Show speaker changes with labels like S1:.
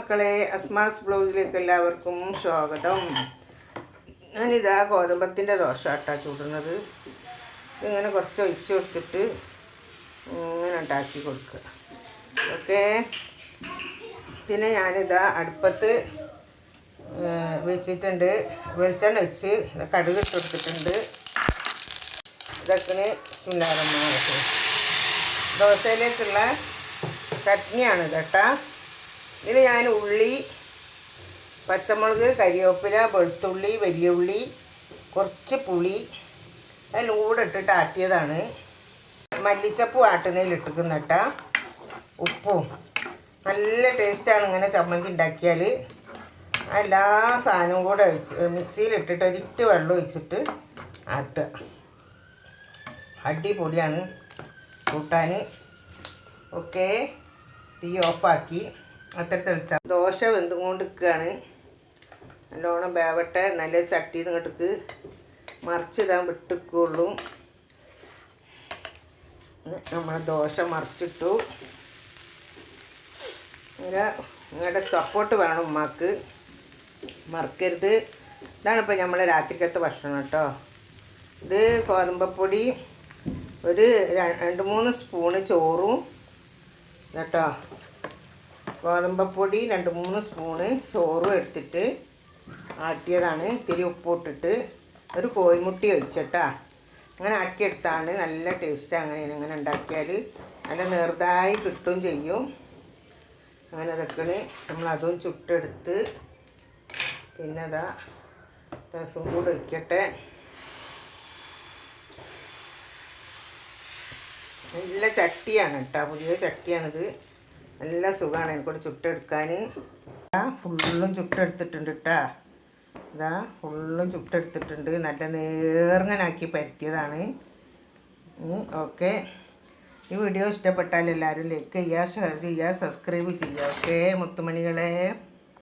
S1: മക്കളെ, അസ്മാസ് ബ്ലൗസിലേക്ക് എല്ലാവർക്കും സ്വാഗതം. ഞാനിതാ ഗോതമ്പത്തിൻ്റെ ദോശ ചൂടുന്നത്. ഇങ്ങനെ കുറച്ച് ഒഴിച്ച് കൊടുത്തിട്ട് ഇങ്ങനെ ഉണ്ടാക്കി കൊടുക്കുക. ഓക്കെ. പിന്നെ ഞാനിതാ അടുപ്പത്ത് വെച്ചിട്ടുണ്ട്. വെളിച്ചെണ്ണ വെച്ച് കടുക് ഇട്ട് കൊടുത്തിട്ടുണ്ട്. ഇതൊക്കെ ബിസ്മില്ലാഹിർ. ദോശയിലേക്കുള്ള ചട്നിയാണ് കേട്ടോ. ഇതിൽ ഞാൻ ഉള്ളി, പച്ചമുളക്, കരിവേപ്പില, വെളുത്തുള്ളി, വലിയ ഉള്ളി, കുറച്ച് പുളി എല്ലാം കൂടെ ഇട്ടിട്ട് ആട്ടിയതാണ്. മല്ലിച്ചപ്പ് ആട്ടുന്നതിലിട്ടിരിക്കുന്ന കേട്ടോ. ഉപ്പും നല്ല ടേസ്റ്റാണ് ഇങ്ങനെ ചമ്മന്തി ഉണ്ടാക്കിയാൽ. എല്ലാ സാധനവും കൂടെ മിക്സിയിലിട്ടിട്ട് ഒരിറ്റ് വെള്ളം ഒഴിച്ചിട്ട് ആട്ടുക. അടിപൊളിയാണ് കൂട്ടാൻ. ഓക്കെ. തീ ഓഫാക്കി അത്ര തെളിച്ച ദോശ വെന്തും കൊണ്ട് നിൽക്കുകയാണ്. നല്ലോണം വേവട്ടെ. നല്ല ചട്ടിയിൽ ഇങ്ങോട്ടേക്ക് മറിച്ചിടാൻ വിട്ടിക്കുള്ളൂ. നമ്മൾ ദോശ മറിച്ചിട്ടു. നിങ്ങളുടെ സപ്പോർട്ട് വേണം ഉമ്മാക്ക്, മറക്കരുത്. ഇതാണിപ്പോൾ നമ്മൾ രാത്രിക്കത്തെ ഭക്ഷണം കേട്ടോ. ഇത് ഗോതമ്പപ്പൊടി ഒരു 2-3 സ്പൂണ് ചോറും കേട്ടോ. ഗോതമ്പപ്പൊടി 2-3 സ്പൂണ് ചോറും എടുത്തിട്ട് ആട്ടിയതാണ്. ഇത്തിരി ഉപ്പിട്ടിട്ട് ഒരു കോഴിമുട്ടി ഒഴിച്ചിട്ടാ അങ്ങനെ ആട്ടിയെടുത്താണ്. നല്ല ടേസ്റ്റ്. അങ്ങനെ ഉണ്ടാക്കിയാൽ നല്ല നേർതായി കിട്ടുകയും ചെയ്യും. അങ്ങനെ അതൊക്കെ നമ്മളതും ചുട്ടെടുത്ത് പിന്നെ അതാ രസം കൂടെ വയ്ക്കട്ടെ. നല്ല ചട്ടിയാണ് കേട്ടോ. പുതിയ ചട്ടിയാണിത്. നല്ല സുഖമാണ് എനിക്കൂടെ ചുട്ടെടുക്കാൻ. ഫുള്ളും ചുട്ടെടുത്തിട്ടുണ്ട് കേട്ടോ. ഇതാ ഫുള്ളും ചുട്ടെടുത്തിട്ടുണ്ട്. നല്ല നേർങ്ങനാക്കി പരത്തിയതാണ്. ഓക്കെ. ഈ വീഡിയോ ഇഷ്ടപ്പെട്ടാൽ എല്ലാവരും ലൈക്ക് ചെയ്യുക, ഷെയർ ചെയ്യുക, സബ്സ്ക്രൈബ് ചെയ്യുക. ഓക്കെ മുത്തുമണികളെ.